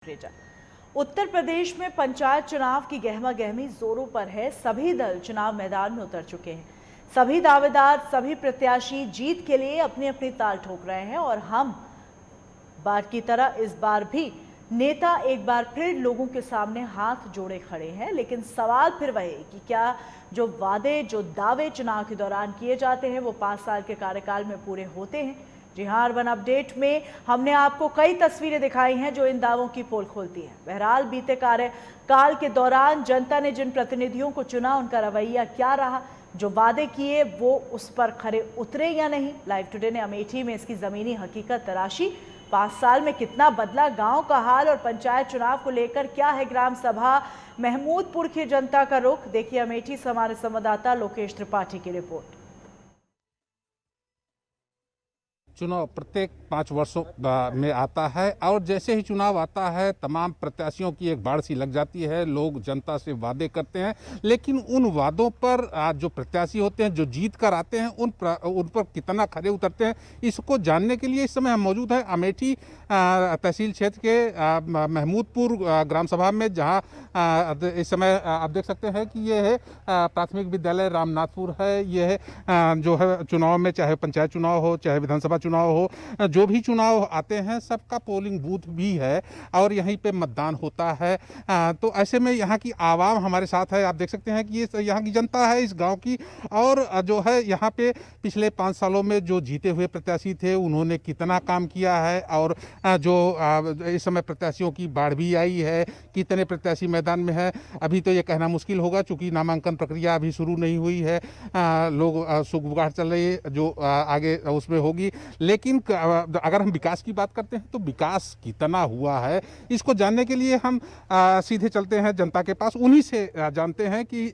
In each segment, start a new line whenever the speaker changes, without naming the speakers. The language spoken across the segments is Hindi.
भेजा। उत्तर प्रदेश में पंचायत चुनाव की गहमा गहमी जोरों पर है। सभी दल चुनाव मैदान में उतर चुके हैं। सभी दावेदार, सभी प्रत्याशी जीत के लिए अपनी अपनी ताल ठोक रहे हैं और हम बार की तरह इस बार भी नेता एक बार फिर लोगों के सामने हाथ जोड़े खड़े हैं। लेकिन सवाल फिर वही कि क्या जो वादे, जो दावे चुनाव के दौरान किए जाते हैं वो 5 साल के कार्यकाल में पूरे होते हैं? जी हाँ, अर्बन अपडेट में हमने आपको कई तस्वीरें दिखाई हैं जो इन दावों की पोल खोलती हैं। बहरहाल बीते कार्यकाल के दौरान जनता ने जिन प्रतिनिधियों को चुना, उनका रवैया क्या रहा, जो वादे किए वो उस पर खरे उतरे या नहीं। लाइव टुडे ने अमेठी में इसकी जमीनी हकीकत तराशी। 5 साल में कितना बदला गांव का हाल और पंचायत चुनाव को लेकर क्या है ग्राम सभा महमूदपुर की जनता का रुख। देखिए अमेठी से हमारे संवाददाता लोकेश त्रिपाठी की रिपोर्ट।
चुनाव प्रत्येक 5 वर्षों में आता है और जैसे ही चुनाव आता है तमाम प्रत्याशियों की एक बाढ़ सी लग जाती है। लोग जनता से वादे करते हैं, लेकिन उन वादों पर जो प्रत्याशी होते हैं, जो जीत कर आते हैं, उन पर कितना खरे उतरते हैं, इसको जानने के लिए इस समय हम मौजूद हैं अमेठी तहसील क्षेत्र के महमूदपुर ग्राम सभा में, जहां इस समय आप देख सकते हैं कि ये है प्राथमिक विद्यालय रामनाथपुर है। ये है जो है चुनाव में, चाहे पंचायत चुनाव हो, चाहे विधानसभा चुनाव हो, जो भी चुनाव आते हैं सबका पोलिंग बूथ भी है और यहीं पे मतदान होता है। तो ऐसे में यहाँ की आवाम हमारे साथ है। आप देख सकते हैं कि ये यहाँ की जनता है इस गांव की, और जो है यहाँ पे पिछले 5 सालों में जो जीते हुए प्रत्याशी थे उन्होंने कितना काम किया है, और जो इस समय प्रत्याशियों की बाढ़ भी आई है, कितने प्रत्याशी मैदान में है अभी तो ये कहना मुश्किल होगा, चूंकि नामांकन प्रक्रिया अभी शुरू नहीं हुई है। लोग सुगबुगाहट चल रही है जो आगे उसमें होगी। लेकिन अगर हम विकास की बात करते हैं तो विकास कितना हुआ है, इसको जानने के लिए हम सीधे चलते हैं जनता के पास, उन्हीं से जानते हैं कि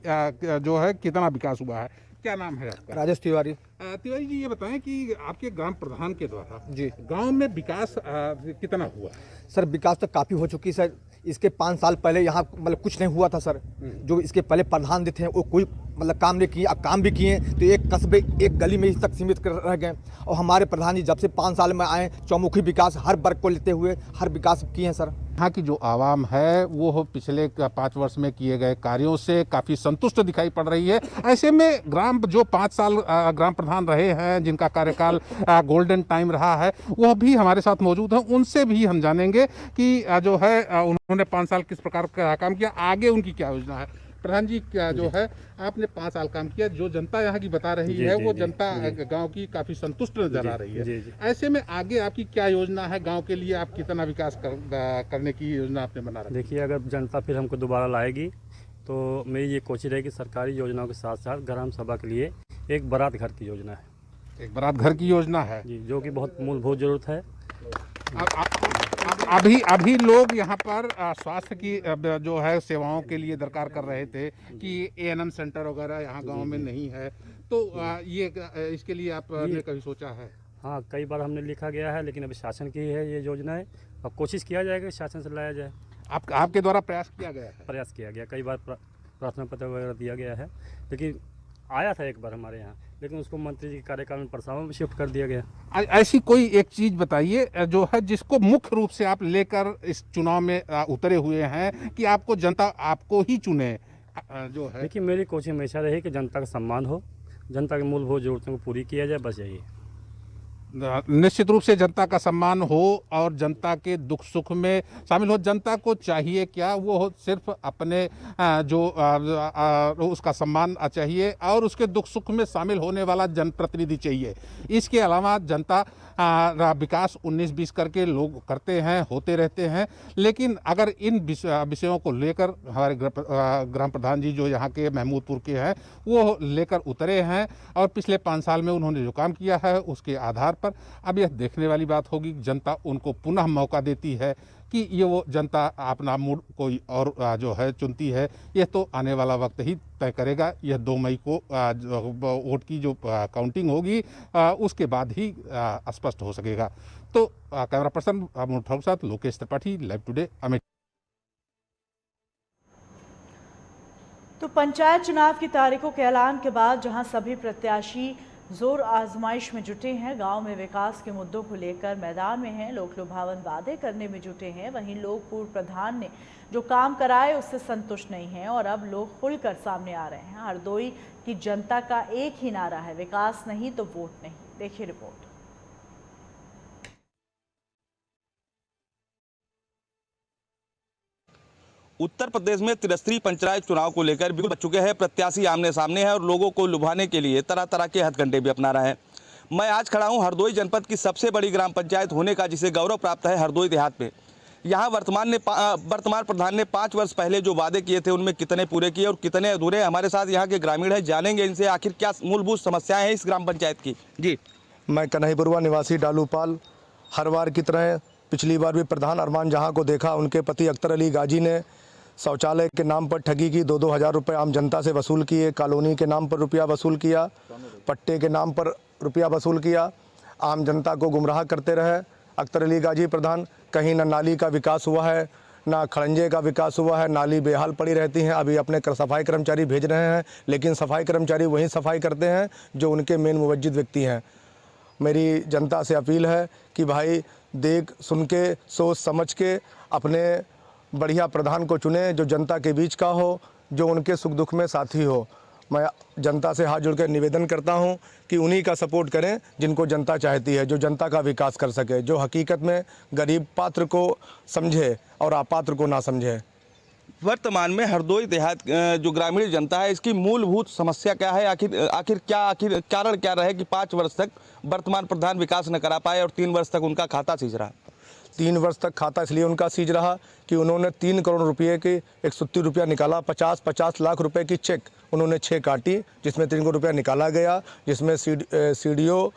जो है कितना विकास हुआ है। क्या नाम है आपका?
राजेश तिवारी।
तिवारी जी, ये बताएं कि आपके ग्राम प्रधान के द्वारा
जी
गांव में विकास कितना हुआ?
सर, विकास तो काफ़ी हो चुकी सर। इसके 5 साल पहले यहाँ मतलब कुछ नहीं हुआ था सर। जो इसके पहले प्रधान जी थे वो कोई मतलब काम नहीं किए, अब काम भी किए तो एक कस्बे, एक गली में ही तक सीमित कर रह गए। और हमारे प्रधान जी जब से 5 साल में आए, चौमुखी विकास हर वर्ग को लेते हुए हर विकास किए हैं सर।
यहाँ की जो आवाम है वो पिछले 5 वर्ष में किए गए कार्यों से काफ़ी संतुष्ट दिखाई पड़ रही है। ऐसे में ग्राम जो 5 साल ग्राम प्रधान रहे हैं, जिनका कार्यकाल गोल्डन टाइम रहा है, वह भी हमारे साथ मौजूद हैं। उनसे भी हम जानेंगे कि जो है उन्होंने 5 साल किस प्रकार का काम किया, आगे उनकी क्या योजना है। प्रधान जी, क्या जो है आपने 5 साल काम किया, जो जनता यहाँ की बता रही है वो जनता गांव की काफी संतुष्ट नजर आ रही है। ऐसे में आगे आपकी क्या योजना है गांव के लिए? आप कितना विकास करने की योजना आपने बना रखी है?
देखिए, अगर जनता फिर हमको दोबारा लाएगी तो मेरी ये कोशिश रहेगी कि सरकारी योजनाओं के साथ साथ ग्राम सभा के लिए एक बारात घर की योजना है।
एक बारात घर की योजना है
जी, जो कि बहुत मूलभूत जरूरत है।
अभी लोग यहाँ पर स्वास्थ्य की जो है सेवाओं के लिए दरकार कर रहे थे कि ANM सेंटर वगैरह यहाँ गांव में नहीं है, तो ये इसके लिए आपने कभी सोचा है?
हाँ, कई बार हमने लिखा गया है, लेकिन अभी शासन की है ये योजना है। अब कोशिश किया जाएगा कि शासन से लाया जाए।
आपके द्वारा प्रयास किया गया है?
प्रयास किया गया, कई बार प्रार्थना पत्र वगैरह दिया गया है, लेकिन आया था एक बार हमारे यहाँ, लेकिन उसको मंत्री जी के कार्यकाल में परसावा में शिफ्ट कर दिया गया।
ऐसी कोई एक चीज बताइए जो है जिसको मुख्य रूप से आप लेकर इस चुनाव में उतरे हुए हैं कि आपको जनता आपको ही चुने, जो है।
देखिए, मेरी कोशिश हमेशा रही कि जनता का सम्मान हो, जनता की मूलभूत जरूरतों को पूरी किया जाए, बस यही है।
निश्चित रूप से जनता का सम्मान हो और जनता के दुख सुख में शामिल हो। जनता को चाहिए क्या? वो सिर्फ अपने जो उसका सम्मान चाहिए और उसके दुख सुख में शामिल होने वाला जनप्रतिनिधि चाहिए। इसके अलावा जनता विकास 19-20 करके लोग करते हैं, होते रहते हैं, लेकिन अगर इन विषयों को लेकर हमारे ग्राम प्रधान जी जो यहाँ के महमूदपुर के हैं वो लेकर उतरे हैं और पिछले 5 साल में उन्होंने जो काम किया है उसके आधार पर अब यह देखने वाली बात होगी जनता उनको पुनः मौका देती है कि ये वो जनता अपना मूड कोई और जो है चुनती है। यह तो आने वाला वक्त ही तय करेगा। यह 2 मई को वोट की जो काउंटिंग होगी उसके बाद ही स्पष्ट हो सकेगा। तो कैमरा पर्सन मुठा के साथ लोकेश त्रिपाठी, लाइव टुडे, अमेठी।
तो पंचायत चुनाव की तारीखों के ऐलान के बाद जहां सभी प्रत्याशी जोर आजमाइश में जुटे हैं। गांव में विकास के मुद्दों को लेकर मैदान में हैं। लोक लुभावन वादे करने में जुटे हैं। वहीं लोग पूर्व प्रधान ने जो काम कराए उससे संतुष्ट नहीं हैं और अब लोग खुलकर सामने आ रहे हैं। हरदोई की जनता का एक ही नारा है, विकास नहीं तो वोट नहीं। देखिए रिपोर्ट।
उत्तर प्रदेश में त्रिस्तरीय पंचायत चुनाव को लेकर बिगुल बच चुके हैं। प्रत्याशी आमने सामने हैं और लोगों को लुभाने के लिए तरह तरह के हथकंडे भी अपना रहे हैं। मैं आज खड़ा हूं हरदोई जनपद की सबसे बड़ी ग्राम पंचायत होने का जिसे गौरव प्राप्त है हरदोई देहात में। यहां वर्तमान प्रधान ने 5 वर्ष पहले जो वादे किए थे उनमें कितने पूरे किए और कितने अधूरे। हमारे साथ यहाँ के ग्रामीण हैं, जानेंगे इनसे आखिर क्या मूलभूत समस्याएं हैं इस ग्राम पंचायत की। जी,
मैं कन्हैपुरवा निवासी डालूपाल हर बार की तरह पिछली बार भी प्रधान अरमान जहां को देखा, उनके पति अख्तर अली गाजी ने शौचालय के नाम पर ठगी की, 2-2 हज़ार रुपये आम जनता से वसूल किए, कॉलोनी के नाम पर रुपया वसूल किया, पट्टे के नाम पर रुपया वसूल किया, आम जनता को गुमराह करते रहे। अख्तर अली गाजी प्रधान, कहीं न नाली का विकास हुआ है, ना खड़ंजे का विकास हुआ है, नाली बेहाल पड़ी रहती हैं। अभी अपने सफाई कर्मचारी भेज रहे हैं, लेकिन सफाई कर्मचारी वही सफाई करते हैं जो उनके मेन मुवज्जिद व्यक्ति हैं। मेरी जनता से अपील है कि भाई देख सुन के सोच समझ के अपने बढ़िया प्रधान को चुने जो जनता के बीच का हो, जो उनके सुख दुख में साथी हो। मैं जनता से हाथ जोड़कर निवेदन करता हूं कि उन्हीं का सपोर्ट करें जिनको जनता चाहती है, जो जनता का विकास कर सके, जो हकीकत में गरीब पात्र को समझे और अपात्र को ना समझे।
वर्तमान में हरदोई देहात जो ग्रामीण जनता है इसकी मूलभूत समस्या क्या है? आखिर कारण क्या रहे कि 5 वर्ष तक वर्तमान प्रधान विकास न करा पाए और 3 वर्ष तक उनका खाता सीज रहा?
3 वर्ष तक खाता इसलिए उनका सीज रहा कि उन्होंने 3 करोड़ रुपये की 170 रुपया निकाला, 50 लाख रुपए की चेक उन्होंने 6 काटी, जिसमें 3 करोड़ रुपया निकाला गया, जिसमें सीडीओ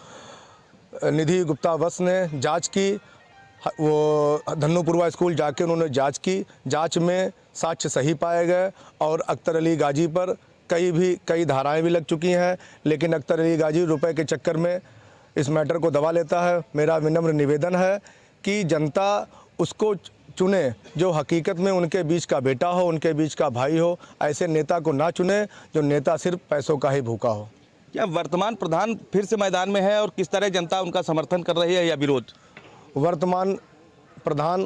निधि गुप्ता वत्स ने जांच की। वो धन्नूपुरवा स्कूल जाके उन्होंने जांच की, जांच में साक्ष्य सही पाए गए और अख्तर अली गाजी पर कई धाराएं भी लग चुकी हैं, लेकिन अख्तर अली गाजी रुपए के चक्कर में इस मैटर को दबा लेता है। मेरा विनम्र निवेदन है कि जनता उसको चुने जो हकीकत में उनके बीच का बेटा हो, उनके बीच का भाई हो। ऐसे नेता को ना चुने जो नेता सिर्फ पैसों का ही भूखा हो।
क्या वर्तमान प्रधान फिर से मैदान में है और किस तरह जनता उनका समर्थन कर रही है या विरोध?
वर्तमान प्रधान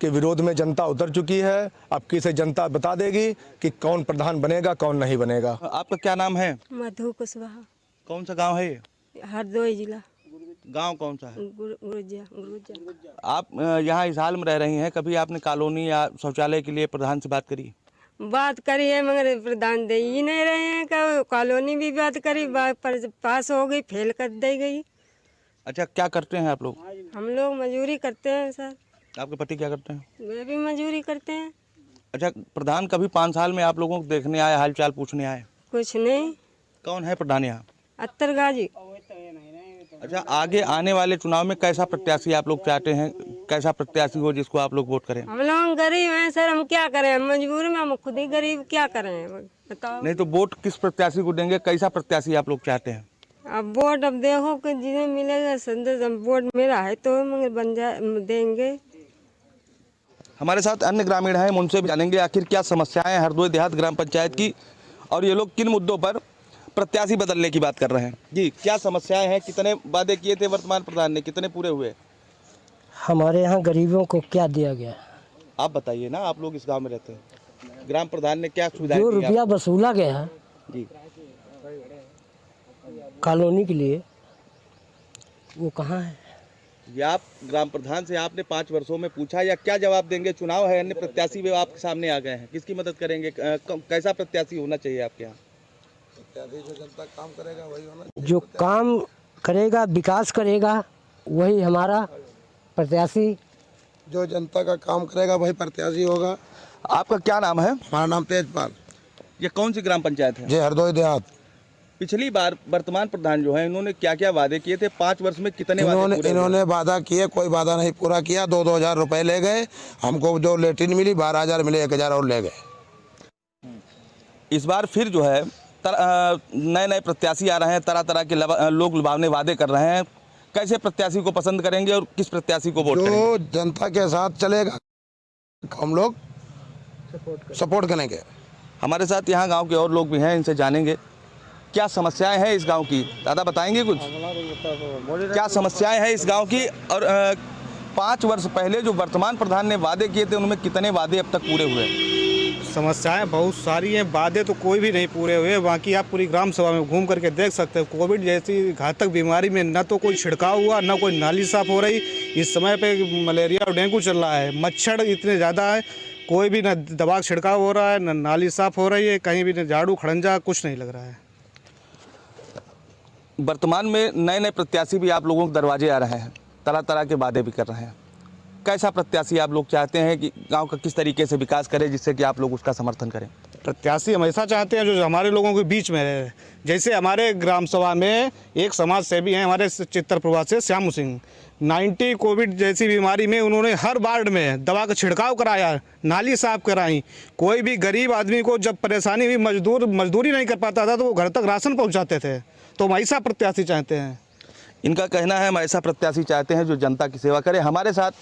के विरोध में जनता उतर चुकी है। अब की से जनता बता देगी कि कौन प्रधान बनेगा, कौन नहीं बनेगा।
आपका क्या नाम है?
मधु कुशवाहा।
कौन सा गांव है ये?
हरदोई जिला।
गांव कौन सा है?
गुरुजा।
आप यहाँ इस हाल में रह रही हैं, कभी आपने कॉलोनी या शौचालय के लिए प्रधान से बात करी?
बात करी है मगर प्रधान दे ही नहीं रहे हैं। कॉलोनी भी बात करी, पास हो गई, फेल कर दी गई।
अच्छा, क्या करते हैं आप लोग?
हम लोग मजदूरी करते हैं सर।
आपके पति क्या करते हैं?
वे भी मजदूरी करते हैं।
अच्छा, प्रधान कभी 5 साल में आप लोगों को देखने आए, हाल चाल पूछने आए?
कुछ नहीं।
कौन है प्रधान यहाँ?
अख्तर गाजी।
अच्छा, आगे आने वाले चुनाव में कैसा प्रत्याशी आप लोग चाहते हैं? कैसा प्रत्याशी हो जिसको आप लोग वोट करें?
हम लोग गरीब हैं सर, हम क्या करें, मजबूरी में, हम खुद ही गरीब, क्या करें बताओ।
नहीं तो वोट किस प्रत्याशी को देंगे? कैसा प्रत्याशी आप लोग चाहते हैं?
अब वोट अब देखो कि जिन्हें मिलेगा संदेश, वोट मेरा है तो मगर बन जाए देंगे।
हमारे साथ अन्य ग्रामीण हैं, उनसे भी जानेंगे आखिर क्या समस्याएं हैं हरदोई देहात ग्राम पंचायत की और ये लोग किन मुद्दों पर प्रत्याशी बदलने की बात कर रहे हैं। जी, क्या समस्याएं हैं? कितने वादे किए थे वर्तमान प्रधान ने, कितने पूरे हुए?
हमारे यहाँ गरीबों को क्या दिया गया?
आप बताइए ना, आप लोग इस गांव में रहते हैं, ग्राम प्रधान ने क्या सुविधाएं
जो
दी
रुपया वसूला गया है
जी
कॉलोनी के लिए, वो कहाँ है?
ये आप ग्राम प्रधान से आपने 5 वर्षों में पूछा या क्या जवाब देंगे? चुनाव है, अन्य प्रत्याशी भी आपके सामने आ गए हैं, किसकी मदद करेंगे? कैसा प्रत्याशी होना चाहिए आपके यहाँ?
जो जनता काम करेगा वही होना।
जो काम करेगा, विकास करेगा, वही हमारा प्रत्याशी।
जो जनता का काम करेगा वही प्रत्याशी होगा।
आपका क्या नाम है?
हमारा नाम तेजपाल।
ये कौन सी ग्राम पंचायत है?
जय हरदोई देहात।
पिछली बार वर्तमान प्रधान जो है इन्होंने क्या क्या वादे किए थे? 5 वर्ष में कितने वादे पूरे हुए?
इन्होंने वादा किए, कोई वादा नहीं पूरा किया। 2-2 हज़ार रुपए ले गए। हमको जो लेटिन मिली 12,000 मिले, 1,000 और ले गए।
इस बार फिर जो है नए नए प्रत्याशी आ रहे हैं, तरह तरह के लोग लुभावने वादे कर रहे हैं। कैसे प्रत्याशी को पसंद करेंगे और किस प्रत्याशी को वोट करेंगे?
जो जनता के साथ चलेगा हम लोग सपोर्ट करेंगे।
हमारे साथ यहाँ गांव के और लोग भी हैं, इनसे जानेंगे क्या समस्याएं हैं इस गांव की, दादा बताएंगे कुछ? क्या समस्याएं हैं इस गांव की, और 5 वर्ष पहले जो वर्तमान प्रधान ने वादे किए थे उनमें कितने वादे अब तक पूरे हुए?
समस्याएं बहुत सारी हैं, वादे तो कोई भी नहीं पूरे हुए। बाकी आप पूरी ग्राम सभा में घूम करके देख सकते हो, कोविड जैसी घातक बीमारी में न तो कोई छिड़काव हुआ, न कोई नाली साफ हो रही। इस समय पे मलेरिया और डेंगू चल रहा है, मच्छर इतने ज़्यादा है, कोई भी न दवा छिड़काव हो रहा है, न नाली साफ हो रही है, कहीं भी न झाड़ू खड़ंजा कुछ नहीं लग रहा है।
वर्तमान में नए नए प्रत्याशी भी आप लोगों के दरवाजे आ रहे हैं, तरह तरह के वादे भी कर रहे हैं। कैसा प्रत्याशी आप लोग चाहते हैं कि गांव का किस तरीके से विकास करे जिससे कि आप लोग उसका समर्थन करें?
प्रत्याशी हमेशा चाहते हैं जो हमारे लोगों के बीच में रहे। जैसे हमारे ग्राम सभा में एक समाज सेवी हैं हमारे चित्तरपुरा से श्यामू सिंह, 90 कोविड जैसी बीमारी में उन्होंने हर वार्ड में दवा का छिड़काव कराया, नाली साफ कराई। कोई भी गरीब आदमी को जब परेशानी हुई, मजदूरी नहीं कर पाता था तो वो घर तक राशन पहुँचाते थे। तो हम ऐसा प्रत्याशी चाहते हैं।
इनका कहना है हम ऐसा प्रत्याशी चाहते हैं जो जनता की सेवा करे। हमारे साथ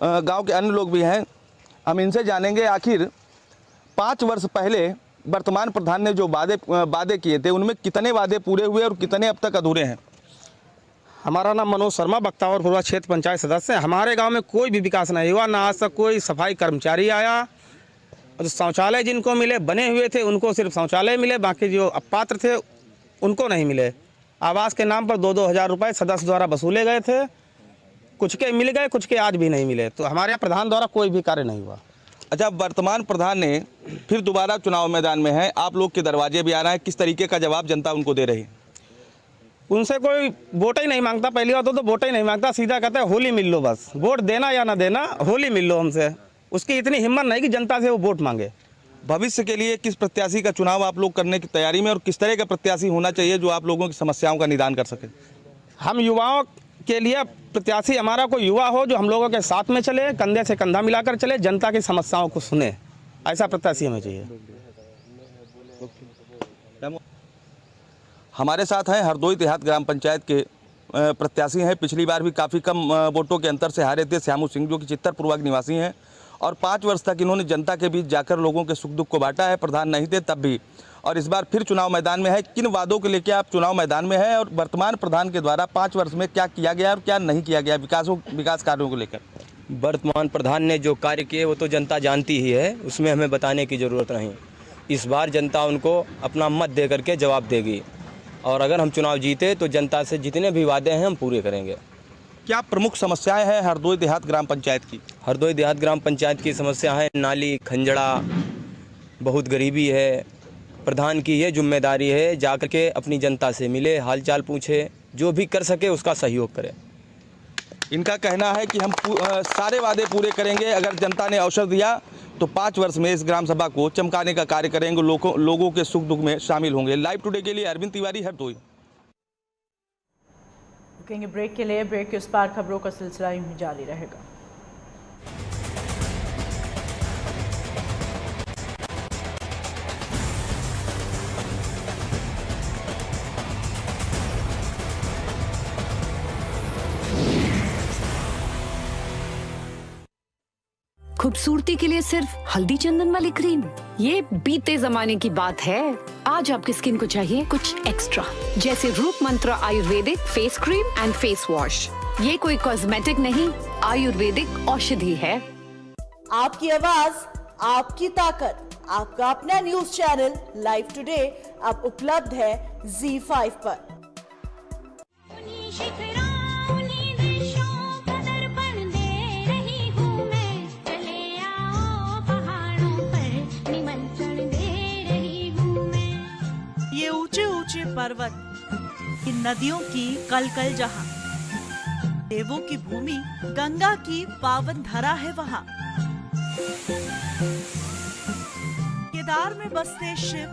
गांव के अन्य लोग भी हैं, हम इनसे जानेंगे आखिर 5 वर्ष पहले वर्तमान प्रधान ने जो वादे किए थे उनमें कितने वादे पूरे हुए और कितने अब तक अधूरे हैं।
हमारा नाम मनोज शर्मा, बख्तावरपुरा क्षेत्र पंचायत सदस्य है। हमारे गांव में कोई भी विकास नहीं हुआ, ना आज तक कोई सफाई कर्मचारी आया। और शौचालय जिनको मिले बने हुए थे उनको सिर्फ शौचालय मिले, बाकी जो अपात्र थे उनको नहीं मिले। आवास के नाम पर 2-2 हज़ार रुपये सदस्य द्वारा वसूले गए थे, कुछ के मिल गए, कुछ के आज भी नहीं मिले। तो हमारे यहाँ प्रधान द्वारा कोई भी कार्य नहीं हुआ।
अच्छा, वर्तमान प्रधान ने फिर दोबारा चुनाव मैदान में है, आप लोग के दरवाजे भी आ रहा है, किस तरीके का जवाब जनता उनको दे रही है?
उनसे कोई वोट ही नहीं मांगता। पहली बात तो वोट ही नहीं मांगता, सीधा कहता है होली मिल लो, बस वोट देना या ना देना, होली मिल लो हमसे। उसकी इतनी हिम्मत नहीं कि जनता से वो वोट मांगे।
भविष्य के लिए किस प्रत्याशी का चुनाव आप लोग करने की तैयारी में, और किस तरह का प्रत्याशी होना चाहिए जो आप लोगों की समस्याओं का निदान कर सके?
हम युवाओं के लिए प्रत्याशी हमारा कोई युवा हो जो हम लोगों के साथ में चले, कंधे से कंधा मिलाकर चले, जनता की समस्याओं को सुने, ऐसा प्रत्याशी हमें चाहिए।
हमारे साथ हैं हरदोई देहात ग्राम पंचायत के प्रत्याशी हैं, पिछली बार भी काफ़ी कम वोटों के अंतर से हारे थे, श्यामू सिंह, जो कि चित्तरपुरा के निवासी हैं, और 5 वर्ष तक इन्होंने जनता के बीच जाकर लोगों के सुख दुख को बांटा है, प्रधान नहीं थे तब भी, और इस बार फिर चुनाव मैदान में है। किन वादों को लेकर आप चुनाव मैदान में है, और वर्तमान प्रधान के द्वारा 5 वर्ष में क्या किया गया और क्या नहीं किया गया विकास कार्यों को लेकर?
वर्तमान प्रधान ने जो कार्य किए वो तो जनता जानती ही है, उसमें हमें बताने की ज़रूरत नहीं। इस बार जनता उनको अपना मत दे करके जवाब देगी, और अगर हम चुनाव जीते तो जनता से जितने भी वादे हैं हम पूरे करेंगे।
क्या प्रमुख समस्याएं हैं हरदोई देहात ग्राम पंचायत की?
हरदोई देहात ग्राम पंचायत की समस्या है नाली, खंजड़ा, बहुत गरीबी है। प्रधान की ये जिम्मेदारी है जाकर के अपनी जनता से मिले, हालचाल पूछे, जो भी कर सके उसका सहयोग करे।
इनका कहना है कि हम सारे वादे पूरे करेंगे, अगर जनता ने अवसर दिया तो 5 वर्ष में इस ग्राम सभा को चमकाने का कार्य करेंगे, लोगों के सुख दुख में शामिल होंगे। लाइव टुडे के लिए अरविंद तिवारी, हरदोई।
रुकेंगे ब्रेक के लिए, ब्रेक के उस पार खबरों का सिलसिला यूं ही जारी रहेगा।
खूबसूरती के लिए सिर्फ हल्दी चंदन वाली क्रीम, ये बीते जमाने की बात है। आज आपकी स्किन को चाहिए कुछ एक्स्ट्रा, जैसे Roop Mantra ayurvedic face cream and face wash. ये कोई कॉस्मेटिक नहीं, आयुर्वेदिक औषधि है।
आपकी आवाज, आपकी ताकत, आपका अपना न्यूज चैनल लाइव टुडे अब उपलब्ध है ZEE5 पर।
ये ऊंचे ऊंचे पर्वत, इन नदियों की कलकल जहां, देवों की भूमि, गंगा की पावन धरा है वहां। केदार में बसते शिव,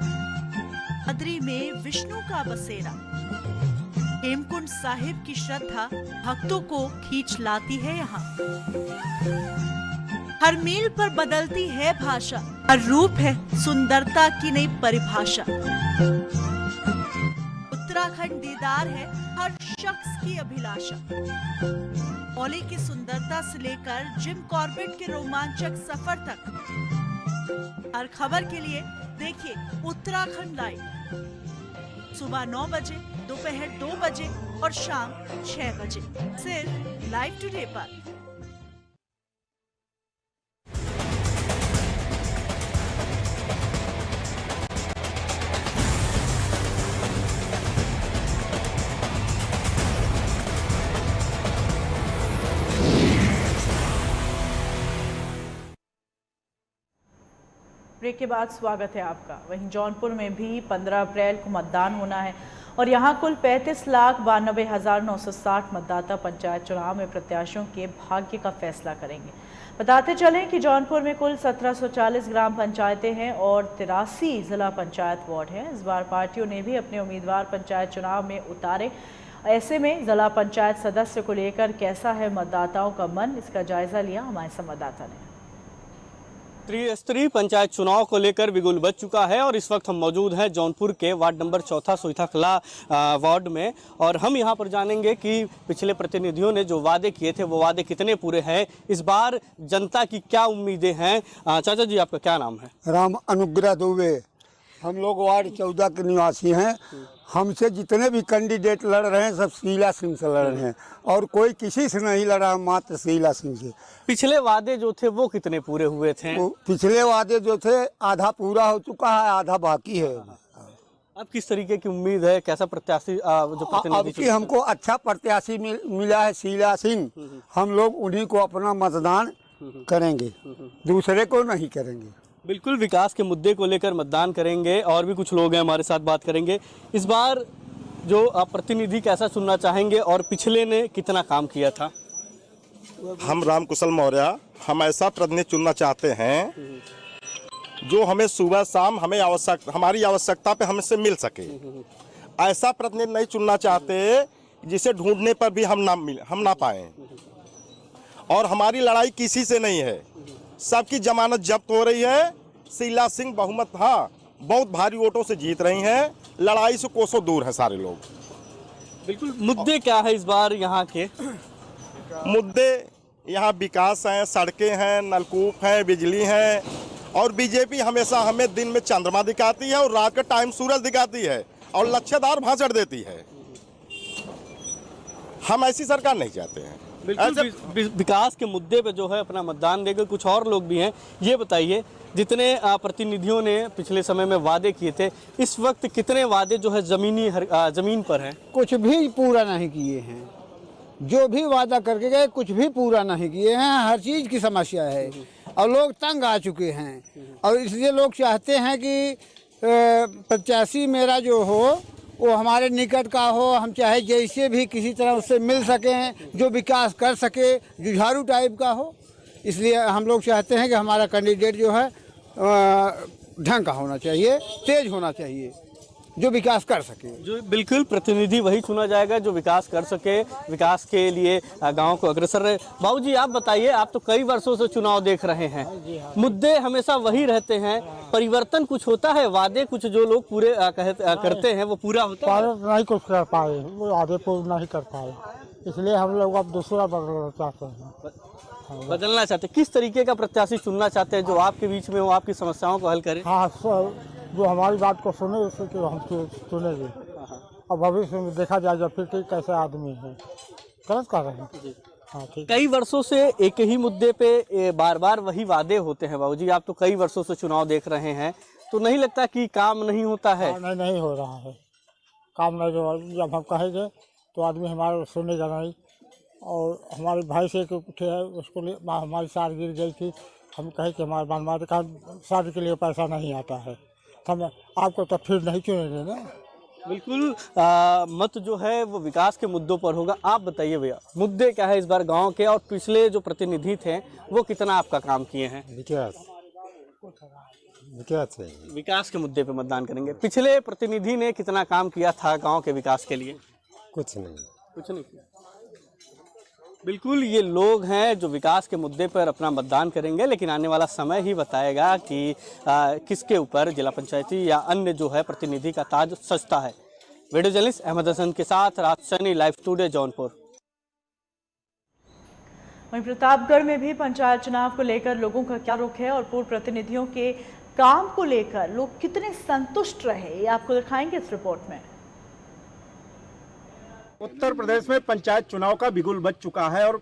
बद्री में विष्णु का बसेरा, हेमकुंड साहिब की श्रद्धा भक्तों को खींच लाती है यहाँ। हर मील पर बदलती है भाषा, हर रूप है सुंदरता की नई परिभाषा। उत्तराखंड दीदार है हर शख्स की अभिलाषा। ओली की सुंदरता से लेकर जिम कॉर्बेट के रोमांचक सफर तक, हर खबर के लिए देखिए उत्तराखंड लाइव। सुबह 9 बजे, दोपहर 2 बजे और शाम 6 बजे, सिर्फ लाइव टुडे पर।
ब्रेक के बाद स्वागत है आपका। वहीं जौनपुर में भी 15 अप्रैल को मतदान होना है और यहां कुल 35,92,960 मतदाता पंचायत चुनाव में प्रत्याशियों के भाग्य का फैसला करेंगे। बताते चलें कि जौनपुर में कुल 1740 ग्राम पंचायतें हैं और 83 जिला पंचायत वार्ड हैं। इस बार पार्टियों ने भी अपने उम्मीदवार पंचायत चुनाव में उतारे। ऐसे में जिला पंचायत सदस्य को लेकर कैसा है मतदाताओं का मन, इसका जायजा लिया हमारे संवाददाता ने।
त्रिस्तरीय पंचायत चुनाव को लेकर बिगुल बज चुका है और इस वक्त हम मौजूद हैं जौनपुर के वार्ड नंबर 4 सोइथा कला वार्ड में और हम यहां पर जानेंगे कि पिछले प्रतिनिधियों ने जो वादे किए थे वो वादे कितने पूरे हैं, इस बार जनता की क्या उम्मीदें हैं। चाचा जी, आपका क्या नाम है?
राम अनुग्रह दुबे। हम लोग वार्ड 14 के निवासी हैं। हमसे जितने भी कैंडिडेट लड़ रहे हैं सब शीला सिंह से लड़ रहे हैं और कोई किसी से नहीं लड़ा, मात्र शीला सिंह से।
पिछले वादे जो थे वो कितने पूरे हुए थे?
पिछले वादे जो थे आधा पूरा हो चुका है, आधा बाकी है।
अब किस तरीके की उम्मीद है, कैसा प्रत्याशी जो
अब की हमको अच्छा प्रत्याशी मिला है शीला सिंह। हम लोग उन्हीं को अपना मतदान करेंगे, दूसरे को नहीं करेंगे।
बिल्कुल, विकास के मुद्दे को लेकर मतदान करेंगे। और भी कुछ लोग हैं हमारे साथ, बात करेंगे। इस बार जो प्रतिनिधि कैसा चुनना चाहेंगे और पिछले ने कितना काम किया था?
हम राम कुशल मौर्य, हम ऐसा प्रतिनिधि चुनना चाहते हैं जो हमें सुबह शाम हमारी आवश्यकता पे हमसे मिल सके। ऐसा प्रतिनिधि नहीं चुनना चाहते जिसे ढूंढने पर भी हम ना पाए। और हमारी लड़ाई किसी से नहीं है, सबकी जमानत जब्त हो रही है। शीला सिंह बहुमत बहुत भारी वोटों से जीत रही हैं। लड़ाई से कोसों दूर है सारे लोग।
बिल्कुल, मुद्दे क्या है इस बार यहाँ के?
मुद्दे यहाँ विकास हैं, सड़कें हैं, नलकूप हैं, बिजली हैं। और बीजेपी हमेशा हमें दिन में चंद्रमा दिखाती है और रात के टाइम सूरज दिखाती है और लच्छेदार भाषण देती है। हम ऐसी सरकार नहीं चाहते हैं।
बिल्कुल, विकास के मुद्दे पे जो है अपना मतदान देकर कुछ और लोग भी हैं। ये बताइए, जितने प्रतिनिधियों ने पिछले समय में वादे किए थे, इस वक्त कितने वादे जो है जमीन पर हैं?
कुछ भी पूरा नहीं किए हैं। जो भी वादा करके गए कुछ भी पूरा नहीं किए हैं। हर चीज़ की समस्या है और लोग तंग आ चुके हैं और इसलिए लोग चाहते हैं कि प्रत्याशी मेरा जो हो वो हमारे निकट का हो। हम चाहे जैसे भी किसी तरह उससे मिल सकें, जो विकास कर सके, जुझारू टाइप का हो। इसलिए हम लोग चाहते हैं कि हमारा कैंडिडेट जो है ढंग का होना चाहिए, तेज होना चाहिए, जो विकास कर सके।
जो बिल्कुल प्रतिनिधि वही चुना जाएगा जो विकास कर सके, विकास के लिए गांव को अग्रसर रहे। बाबू जी, आप बताइए, आप तो कई वर्षों से चुनाव देख रहे हैं। मुद्दे हमेशा वही रहते हैं, परिवर्तन कुछ होता है? वादे कुछ जो लोग पूरे करते हैं वो पूरा होता है?
नहीं कुछ कर पाए, वो आगे पूर्ण नहीं कर पाए, इसलिए हम लोग अब दूसरा बदलना चाहते हैं।
बदलना चाहते, किस तरीके का प्रत्याशी चुनना चाहते हैं जो आपके बीच में हो, आपकी समस्याओं को हल करे?
हाँ, जो हमारी बात को सुने उससे कि हम सुनेंगे। अब भविष्य में देखा जाए जब फिर कैसे आदमी है, गलत कर रहे हैं। हाँ, ठीक।
कई वर्षों से एक ही मुद्दे पे बार बार वही वादे होते हैं। बाबूजी, आप तो कई वर्षों से चुनाव देख रहे हैं, तो नहीं लगता कि काम नहीं होता है?
नहीं हो रहा है काम। नहीं, जब हम कहेंगे तो आदमी हमारा सुनेगा नहीं। और हमारे भाई से उठे है, उसको हमारी सार गिर गई थी। हम कहे कि हमारे बनवाते का शादी के लिए पैसा नहीं आता है, हम आपको तो फिर नहीं चुनेंगे ना।
बिल्कुल, मत जो है वो विकास के मुद्दों पर होगा। आप बताइए भैया, मुद्दे क्या है इस बार गांव के, और पिछले जो प्रतिनिधि थे वो कितना आपका काम किए हैं? विकास के मुद्दे पे मतदान करेंगे। पिछले प्रतिनिधि ने कितना काम किया था गांव के विकास के लिए?
कुछ नहीं
किया। बिल्कुल, ये लोग हैं जो विकास के मुद्दे पर अपना मतदान करेंगे, लेकिन आने वाला समय ही बताएगा कि किसके ऊपर जिला पंचायती या अन्य जो है प्रतिनिधि का ताज सजता है। वीडियो जर्नलिस्ट अहमद हसन के साथ राज सैनी, लाइव टुडे, जौनपुर।
वहीं प्रतापगढ़ में भी पंचायत चुनाव को लेकर लोगों का क्या रुख है और पूर्व प्रतिनिधियों के काम को लेकर लोग कितने संतुष्ट रहे, ये आपको दिखाएंगे इस रिपोर्ट में।
उत्तर प्रदेश में पंचायत चुनाव का बिगुल बज चुका है और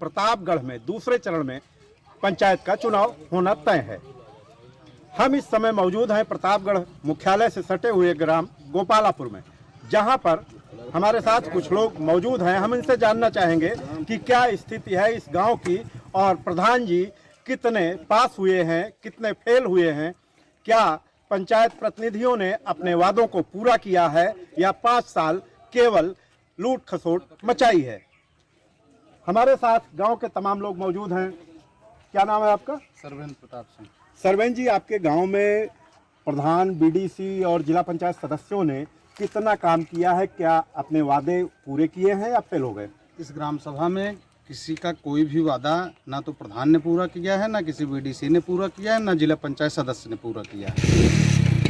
प्रतापगढ़ में दूसरे चरण में पंचायत का चुनाव होना तय है। हम इस समय मौजूद हैं प्रतापगढ़ मुख्यालय से सटे हुए ग्राम गोपालापुर में, जहां पर हमारे साथ कुछ लोग मौजूद हैं। हम इनसे जानना चाहेंगे कि क्या स्थिति है इस गांव की और प्रधान जी कितने पास हुए हैं, कितने फेल हुए हैं, क्या पंचायत प्रतिनिधियों ने अपने वादों को पूरा किया है या 5 साल केवल लूट खसोट मचाई है। हमारे साथ गांव के तमाम लोग मौजूद हैं। क्या नाम है आपका?
सरवेंद्र प्रताप सिंह।
सरवेंद्र जी, आपके गांव में प्रधान, बीडीसी और जिला पंचायत सदस्यों ने कितना काम किया है? क्या अपने वादे पूरे किए हैं या फेल हो गए?
इस ग्राम सभा में किसी का कोई भी वादा ना तो प्रधान ने पूरा किया है, ना किसी बीडीसी ने पूरा किया है, ना जिला पंचायत सदस्य ने पूरा किया है।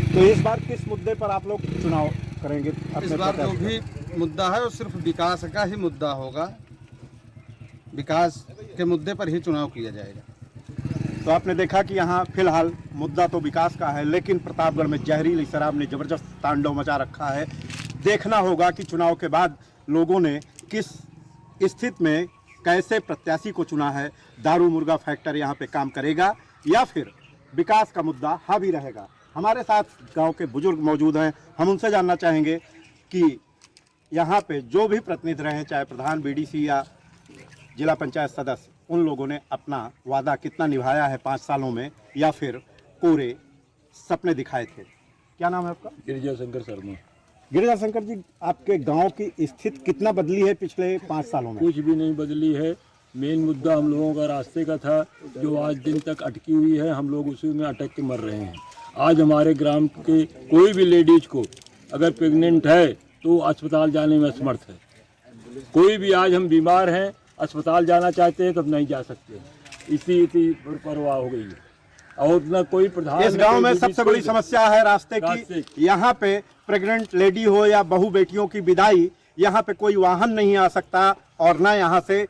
तो इस बार किस मुद्दे पर आप लोग चुनाव करेंगे?
इस बार जो भी मुद्दा है वो सिर्फ विकास का ही मुद्दा होगा। विकास के मुद्दे पर ही चुनाव किया जाएगा।
तो आपने देखा कि यहाँ फिलहाल मुद्दा तो विकास का है, लेकिन प्रतापगढ़ में जहरीली शराब ने जबरदस्त तांडव मचा रखा है। देखना होगा कि चुनाव के बाद लोगों ने किस स्थिति में कैसे प्रत्याशी को चुना है। दारू मुर्गा फैक्टर यहाँ पे काम करेगा या फिर विकास का मुद्दा हावी रहेगा। हमारे साथ गांव के बुजुर्ग मौजूद हैं, हम उनसे जानना चाहेंगे कि यहाँ पे जो भी प्रतिनिधि रहे, चाहे प्रधान, बीडीसी या जिला पंचायत सदस्य, उन लोगों ने अपना वादा कितना निभाया है 5 सालों में या फिर पूरे सपने दिखाए थे। क्या नाम है आपका?
गिरिजा शंकर शर्मा।
गिरिजा शंकर जी, आपके गांव की स्थिति कितना बदली है पिछले 5 सालों में?
कुछ भी नहीं बदली है। मेन मुद्दा हम लोगों का रास्ते का था, जो आज दिन तक अटकी हुई है। हम लोग उसी में अटक के मर रहे हैं। आज हमारे ग्राम के कोई भी लेडीज को अगर प्रेग्नेंट है तो अस्पताल जाने में असमर्थ है। कोई भी आज हम बीमार हैं, अस्पताल जाना चाहते हैं तब नहीं जा सकते। इसी परवाह हो गई है। और ना कोई प्रधान,
इस गांव में सबसे बड़ी समस्या है रास्ते की। यहाँ पे प्रेग्नेंट लेडी हो या बहू बेटियों की विदाई, यहाँ पे कोई वाहन नहीं आ सकता और ना यहाँ से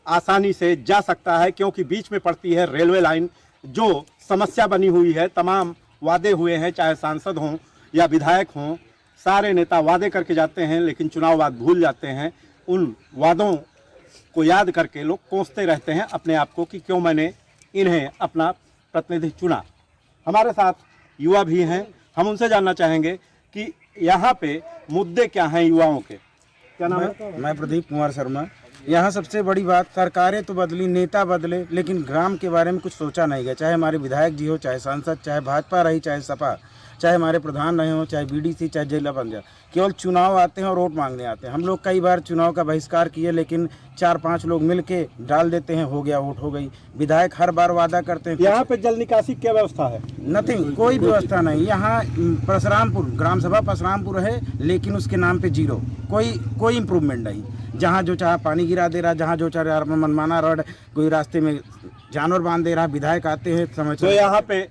आसानी से जा सकता है, क्योंकि बीच में पड़ती है रेलवे लाइन, जो समस्या बनी हुई है। तमाम वादे हुए हैं, चाहे सांसद हों या विधायक हों, सारे नेता वादे करके जाते हैं लेकिन चुनाव बाद भूल जाते हैं। उन वादों को याद करके लोग कोसते रहते हैं अपने आप को कि क्यों मैंने इन्हें अपना प्रतिनिधि चुना। हमारे साथ युवा भी हैं, हम उनसे जानना चाहेंगे कि यहाँ पे मुद्दे क्या हैं युवाओं के। क्या नाम है?
मैं प्रदीप कुमार शर्मा। यहाँ सबसे बड़ी बात, सरकारें तो बदली, नेता बदले, लेकिन ग्राम के बारे में कुछ सोचा नहीं गया। चाहे हमारे विधायक जी हो, चाहे सांसद, चाहे भाजपा रही, चाहे सपा, चाहे हमारे प्रधान रहे हो, चाहे बीडीसी, चाहे जिला पंचायत, केवल चुनाव आते हैं और वोट मांगने आते हैं। हम लोग कई बार चुनाव का बहिष्कार किए, लेकिन 4-5 लोग मिल के डाल देते हैं, हो गया, वोट हो गई। विधायक हर बार वादा करते हैं।
यहाँ पे जल निकासी क्या व्यवस्था है?
नथिंग, कोई व्यवस्था नहीं। यहाँ परशुरामपुर ग्राम सभा परशुरामपुर है, लेकिन उसके नाम पे जीरो, कोई इम्प्रूवमेंट नहीं। जहाँ जो चाहे पानी गिरा दे रहा, जहाँ जो चाहे अपना मनमाना रोड, कोई रास्ते में जानवर बांध दे रहा। विधायक आते हैं समय
तो यहाँ पे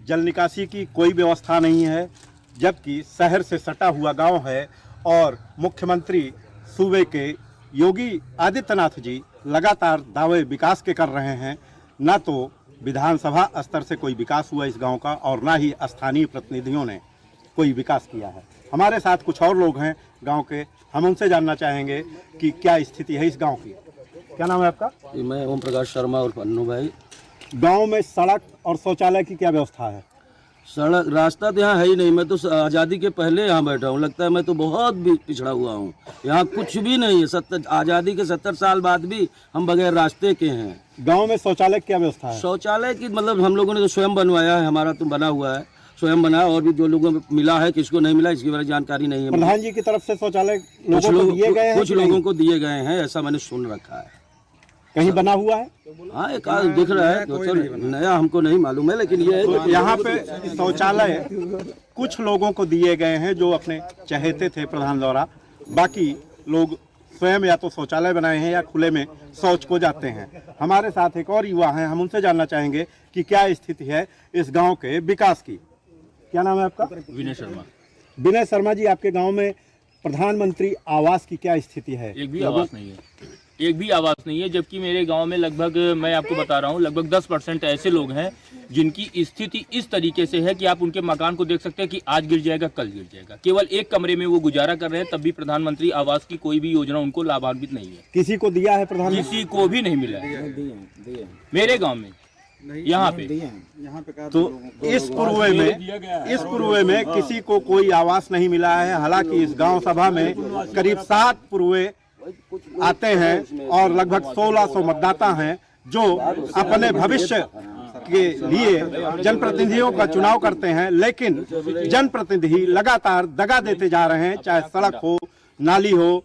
जल निकासी की कोई व्यवस्था नहीं है, जबकि शहर से सटा हुआ गांव है और मुख्यमंत्री सूबे के योगी आदित्यनाथ जी लगातार दावे विकास के कर रहे हैं। ना तो विधानसभा स्तर से कोई विकास हुआ इस गांव का और ना ही स्थानीय प्रतिनिधियों ने कोई विकास किया है। हमारे साथ कुछ और लोग हैं गांव के, हम उनसे जानना चाहेंगे कि क्या स्थिति है इस गांव की। क्या नाम है आपका?
मैं ओम प्रकाश शर्मा और पन्नू भाई।
गांव में सड़क और शौचालय की क्या व्यवस्था है?
सड़क रास्ता तो यहाँ है ही नहीं। मैं तो आज़ादी के पहले यहाँ बैठा हूँ, लगता है मैं तो बहुत भी पिछड़ा हुआ हूँ। यहाँ कुछ भी नहीं है। आज़ादी के 70 साल बाद भी हम बगैर रास्ते के हैं।
गांव में शौचालय की क्या व्यवस्था है?
शौचालय की मतलब हम लोगों ने तो स्वयं बनवाया है, हमारा तो बना हुआ है, स्वयं बनाया। और भी जो लोगों को मिला है, किसको नहीं मिला इसकी बारे में जानकारी नहीं है।
प्रधान जी की तरफ से शौचालय लोगों को दिए गए हैं?
कुछ लोगों को दिए गए हैं, ऐसा मैंने सुन रखा है।
कहीं बना हुआ है?
हाँ, एक आध दिख रहा है, नया हमको नहीं मालूम है, लेकिन ये
तो यहाँ पे शौचालय कुछ लोगों को दिए गए हैं जो अपने चहेते थे प्रधान द्वारा। बाकी लोग स्वयं या तो शौचालय बनाए हैं या खुले में शौच को जाते हैं। हमारे साथ एक और युवा हैं, हम उनसे जानना चाहेंगे कि क्या स्थिति है इस गांव के विकास की। क्या नाम है आपका?
विनय शर्मा।
विनय शर्मा जी, आपके गाँव में प्रधानमंत्री आवास की क्या स्थिति है?
एक भी आवास नहीं है।
एक भी आवास नहीं है, जबकि मेरे गांव में लगभग, मैं आपको बता रहा हूं, लगभग 10% ऐसे लोग हैं जिनकी स्थिति इस तरीके से है कि आप उनके मकान को देख सकते हैं कि आज गिर जाएगा, कल गिर जाएगा। केवल एक कमरे में वो गुजारा कर रहे हैं, तब भी प्रधानमंत्री आवास की कोई भी योजना उनको लाभान्वित नहीं है।
किसी को दिया है प्रधानमंत्री?
किसी को भी नहीं मिला है मेरे गाँव में, यहाँ पे।
तो इस पूर्वे में किसी को कोई आवास नहीं मिला है। हालांकि इस गांव सभा में करीब 7 पूर्वे आते हैं और लगभग 1600 मतदाता हैं जो अपने भविष्य के लिए जनप्रतिनिधियों का चुनाव करते हैं, लेकिन जनप्रतिनिधि लगातार दगा देते जा रहे हैं। चाहे सड़क हो, नाली हो,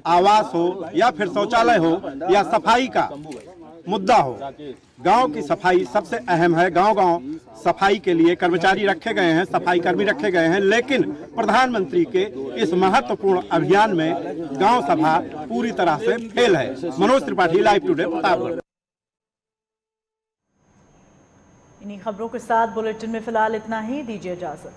आवास हो या फिर शौचालय हो या सफाई का मुद्दा हो। गांव की सफाई सबसे अहम है। गांव-गांव सफाई के लिए कर्मचारी रखे गए हैं, सफाई कर्मी रखे गए हैं, लेकिन प्रधानमंत्री के इस महत्वपूर्ण अभियान में गांव सभा पूरी तरह से फेल है। Manoj Tripathi, live today, Pratapgarh.
इन्हीं खबरों के साथ बुलेटिन में फिलहाल इतना ही। दीजिए इजाजत।